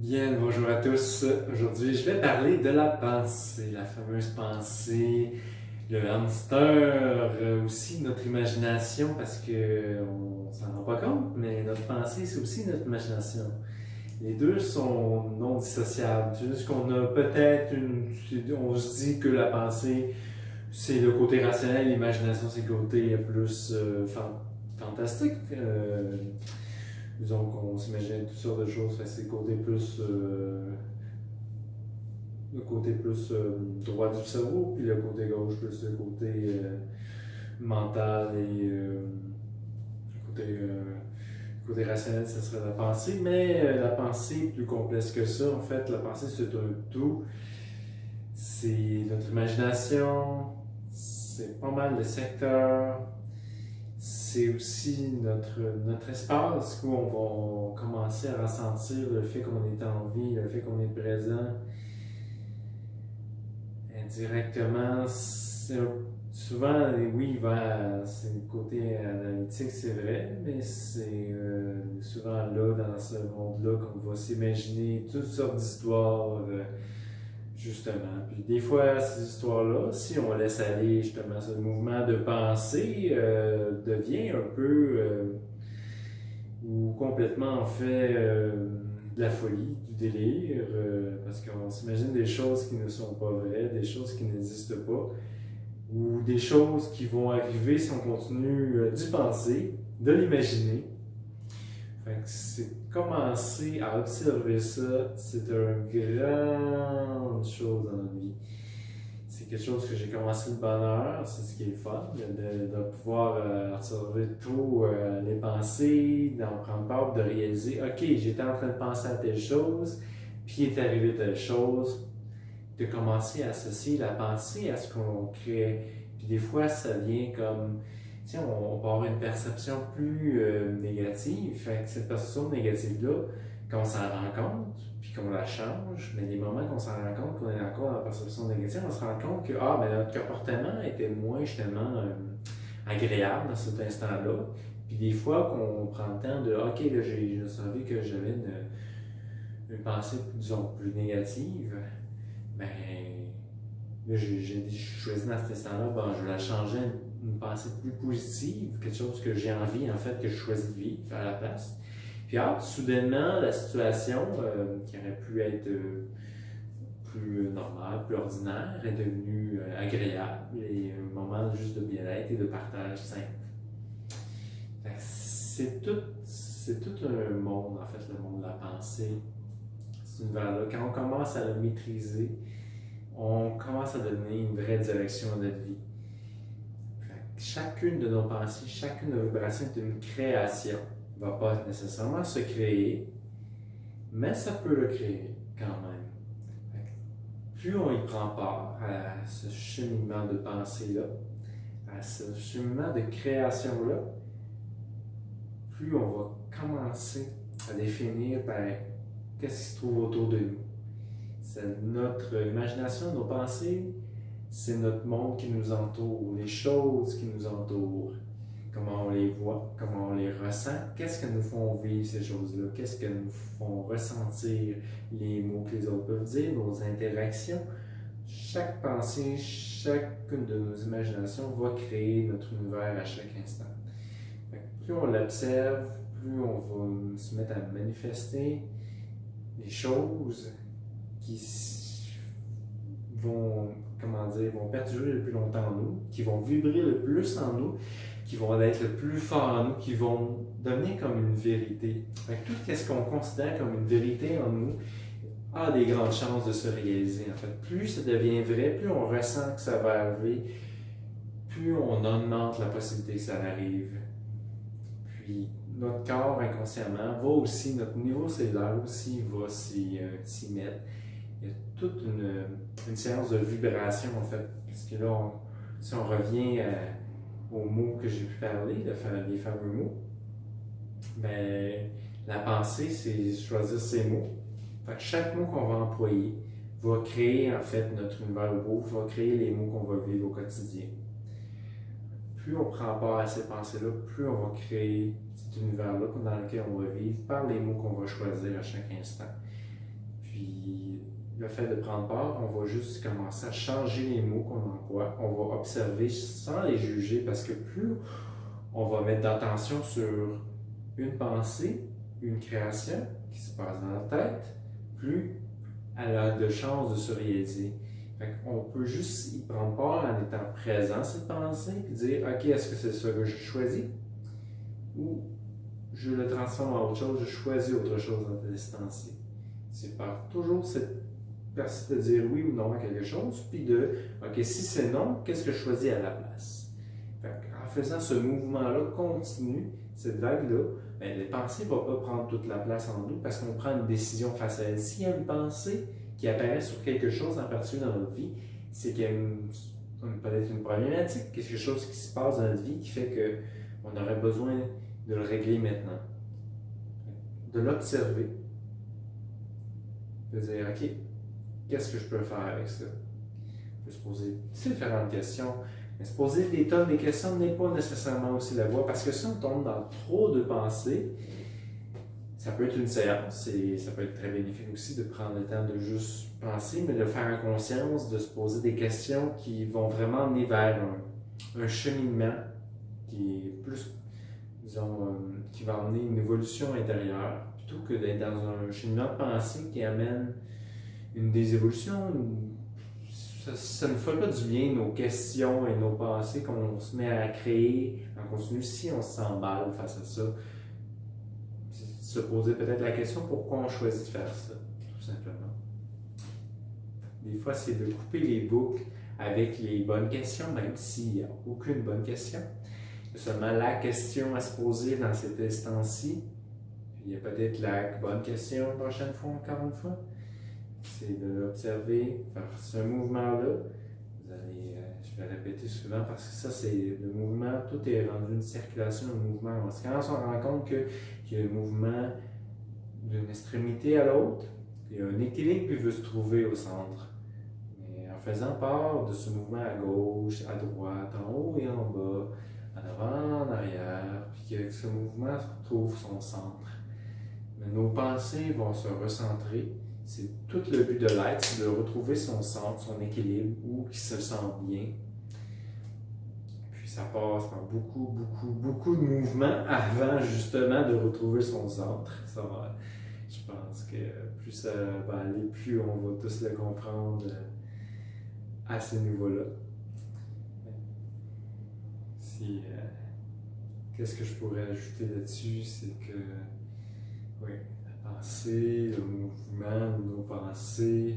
Bien, bonjour à tous. Aujourd'hui, je vais parler de la pensée, la fameuse pensée, le hamster, aussi notre imagination, parce que on s'en rend pas compte, mais notre pensée, c'est aussi notre imagination. Les deux sont non dissociables. C'est juste qu'on a peut-être on se dit que la pensée, c'est le côté rationnel, l'imagination, c'est le côté plus fantastique. Disons qu'on s'imagine toutes sortes de choses, c'est le côté plus droit du cerveau, puis le côté gauche plus le côté mental et le côté rationnel, ce serait la pensée. Mais la pensée est plus complexe que ça. En fait, la pensée, c'est un tout. C'est notre imagination, c'est pas mal le secteur, c'est aussi notre espace où on va commencer à ressentir le fait qu'on est en vie, le fait qu'on est présent. Indirectement, souvent, oui, c'est le côté analytique, c'est vrai, mais c'est souvent là, dans ce monde-là, qu'on va s'imaginer toutes sortes d'histoires, justement. Puis des fois, ces histoires-là, si on laisse aller justement ce mouvement de pensée, devient un peu ou complètement en fait de la folie, du délire, parce qu'on s'imagine des choses qui ne sont pas vraies, des choses qui n'existent pas, ou des choses qui vont arriver si on continue d'y penser, de l'imaginer. Fait que c'est commencer à observer ça, c'est une grande chose dans notre vie. C'est quelque chose que j'ai commencé de bonne heure, c'est ce qui est le fun, de pouvoir observer tout, les pensées, d'en prendre part, de réaliser, ok, j'étais en train de penser à telle chose, puis il est arrivé telle chose, de commencer à associer la pensée à ce qu'on crée. Puis des fois, ça vient comme, tu sais, on va avoir une perception plus négative, fait que cette perception négative-là, quand on s'en rend compte, puis qu'on la change, mais les moments qu'on s'en rend compte qu'on est encore dans la perception négative, on se rend compte que notre comportement était moins justement agréable dans cet instant-là. Puis des fois qu'on prend le temps de OK, là, j'ai savais que j'avais une pensée, disons, plus négative, ben là, j'ai choisi dans cet instant-là, ben, je vais la changer une pensée plus positive, quelque chose que j'ai envie, en fait, que je choisis de vivre à la place. Puis soudainement, la situation qui aurait pu être plus normale, plus ordinaire, est devenue agréable et un moment juste de bien-être et de partage simple. C'est tout un monde, en fait, le monde de la pensée, cet univers-là. Quand on commence à le maîtriser, on commence à donner une vraie direction à notre vie. Chacune de nos pensées, chacune de nos vibrations est une création. Ne va pas nécessairement se créer, mais ça peut le créer quand même. Plus on y prend part à ce cheminement de pensée-là, à ce cheminement de création-là, plus on va commencer à définir qu'est-ce qui se trouve autour de nous. C'est notre imagination, nos pensées, c'est notre monde qui nous entoure, les choses qui nous entourent, comment on les voit, comment on les ressent, qu'est-ce que nous font vivre ces choses-là, qu'est-ce que nous font ressentir, les mots que les autres peuvent dire, nos interactions. Chaque pensée, chacune de nos imaginations va créer notre univers à chaque instant. Plus on l'observe, plus on va se mettre à manifester des choses qui vont perdurer le plus longtemps en nous, qui vont vibrer le plus en nous, qui vont être le plus fort en nous, qui vont devenir comme une vérité. Tout ce qu'on considère comme une vérité en nous a des grandes chances de se réaliser. En fait, plus ça devient vrai, plus on ressent que ça va arriver, plus on augmente la possibilité que ça arrive. Puis notre corps inconsciemment va aussi, notre niveau cellulaire aussi va s'y mettre. Il y a toute une séance de vibration en fait. Parce que là, si on revient aux mots que j'ai pu parler, les fameux mots, ben, la pensée, c'est choisir ces mots. Fait que chaque mot qu'on va employer va créer en fait notre univers beau, va créer les mots qu'on va vivre au quotidien. Plus on prend part à ces pensées-là, plus on va créer cet univers-là dans lequel on va vivre par les mots qu'on va choisir à chaque instant. Puis le fait de prendre part, on va juste commencer à changer les mots qu'on emploie. On va observer sans les juger parce que plus on va mettre d'attention sur une pensée, une création qui se passe dans la tête, plus elle a de chances de se réaliser. On peut juste y prendre part en étant présent à cette pensée et dire ok, est-ce que c'est ça que je choisis ou je le transforme en autre chose, je choisis autre chose dans cette pensée. C'est par toujours cette capacité de dire oui ou non à quelque chose, puis de ok, si c'est non, qu'est-ce que je choisis à la place? En faisant ce mouvement-là continu, cette vague-là, ben, les pensées ne vont pas prendre toute la place en nous parce qu'on prend une décision face à elle. S'il y a une pensée qui apparaît sur quelque chose en particulier dans notre vie, c'est qu'il y a peut-être une problématique, quelque chose qui se passe dans notre vie qui fait qu'on aurait besoin de le régler maintenant. De l'observer, de dire, ok, qu'est-ce que je peux faire avec ça? On peut se poser différentes questions. Mais se poser des tonnes de questions n'est pas nécessairement aussi la voie, parce que si on tombe dans trop de pensées, ça peut être une séance et ça peut être très bénéfique aussi de prendre le temps de juste penser, mais de le faire en conscience, de se poser des questions qui vont vraiment amener vers un cheminement qui est plus, disons, qui va amener une évolution intérieure, plutôt que d'être dans un cheminement de pensée qui amène une désévolution. Ça ne fait pas du bien, nos questions et nos pensées qu'on se met à créer en continu. Si on s'emballe face à ça, se poser peut-être la question pourquoi on choisit de faire ça, tout simplement. Des fois, c'est de couper les boucles avec les bonnes questions, même s'il n'y a aucune bonne question. Il y a seulement la question à se poser dans cet instant-ci. Il y a peut-être la bonne question la prochaine fois, encore une fois. C'est de l'observer, faire ce mouvement-là. Je vais répéter souvent parce que ça, c'est le mouvement, tout est rendu une circulation, un mouvement. Quand on se rend compte qu'il y a un mouvement d'une extrémité à l'autre, il y a un équilibre qui veut se trouver au centre. Mais en faisant part de ce mouvement à gauche, à droite, en haut et en bas, en avant, en arrière, puis que ce mouvement retrouve son centre. Mais nos pensées vont se recentrer. C'est tout le but de l'être, c'est de retrouver son centre, son équilibre, où il se sent bien. Puis ça passe par beaucoup de mouvements avant justement de retrouver son centre. Je pense que plus ça va aller, plus on va tous le comprendre à ce niveau-là. Qu'est-ce que je pourrais ajouter là-dessus, c'est que oui, la pensée, le mouvement de nos pensées,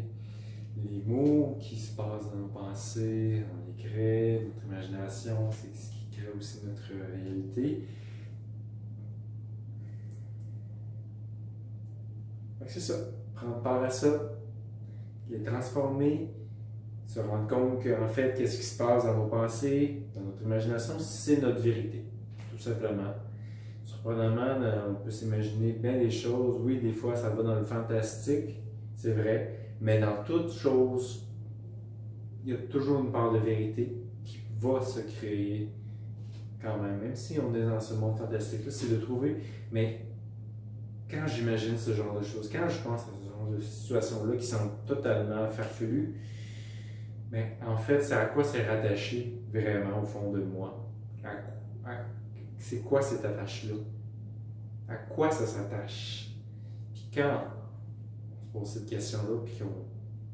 les mots qui se passent dans nos pensées, on les crée, notre imagination, c'est ce qui crée aussi notre réalité. Donc c'est ça, prendre part à ça, les transformer, se rendre compte qu'en fait, qu'est-ce qui se passe dans nos pensées, dans notre imagination, c'est notre vérité, tout simplement. Surprenamment, on peut s'imaginer bien des choses. Oui, des fois, ça va dans le fantastique, c'est vrai, mais dans toute chose, il y a toujours une part de vérité qui va se créer quand même si on est dans ce monde fantastique-là, c'est de trouver, mais quand j'imagine ce genre de choses, quand je pense à ce genre de situations-là qui sont totalement farfelues, mais en fait, c'est à quoi c'est rattaché vraiment au fond de moi? C'est quoi cette attache-là? À quoi ça s'attache? Puis quand on se pose cette question-là, puis qu'on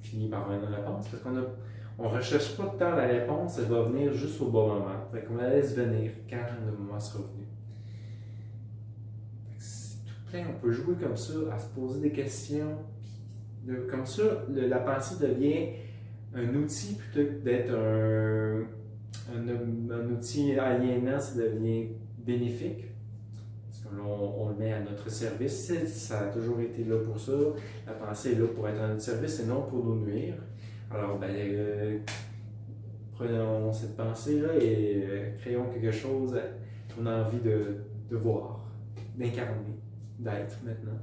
finit par avoir une réponse, parce qu'on ne recherche pas tant la réponse, elle va venir juste au bon moment. Fait qu'on la laisse venir quand le moment sera venu. C'est tout plein, on peut jouer comme ça, à se poser des questions. Puis comme ça, la pensée devient un outil plutôt que d'être un outil aliénant, ça devient bénéfique. Parce que on le met à notre service. Ça a toujours été là pour ça. La pensée est là pour être à notre service et non pour nous nuire. Alors, prenons cette pensée-là et créons quelque chose qu'on a envie de voir, d'incarner, d'être maintenant.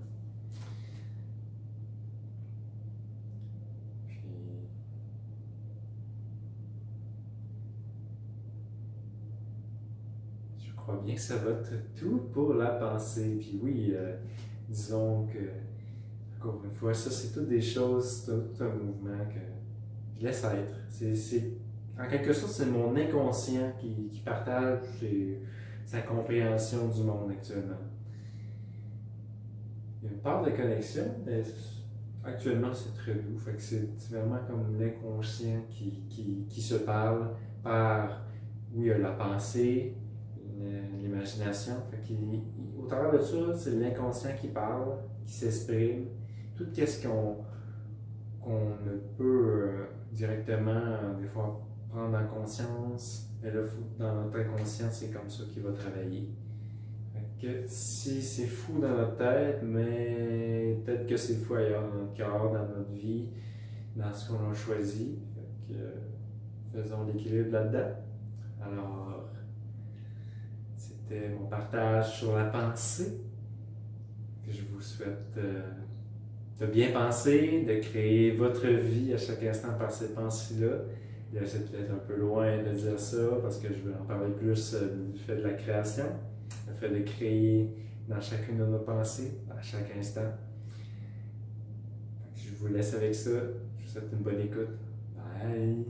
Je crois bien que ça va être tout pour la pensée. Puis oui, disons que Encore une fois, ça, c'est toutes des choses, c'est tout un mouvement que je laisse être. En quelque sorte, c'est mon inconscient qui partage sa compréhension du monde actuellement. Il y a une part de connexion, mais actuellement, c'est très doux. Fait que c'est vraiment comme l'inconscient qui se parle par, oui, la pensée, l'imagination. Au travers de ça, c'est l'inconscient qui parle, qui s'exprime. Tout ce qu'on ne peut directement, des fois, prendre en conscience, mais là, dans notre inconscient, c'est comme ça qu'il va travailler. Fait que si c'est fou dans notre tête, mais peut-être que c'est fou ailleurs dans notre cœur, dans notre vie, dans ce qu'on a choisi. Fait que, faisons l'équilibre là-dedans. Alors, c'était mon partage sur la pensée. Je vous souhaite de bien penser, de créer votre vie à chaque instant par ces pensées-là. Là, c'est peut-être un peu loin de dire ça parce que je veux en parler plus du fait de la création, le fait de créer dans chacune de nos pensées, à chaque instant. Je vous laisse avec ça. Je vous souhaite une bonne écoute. Bye!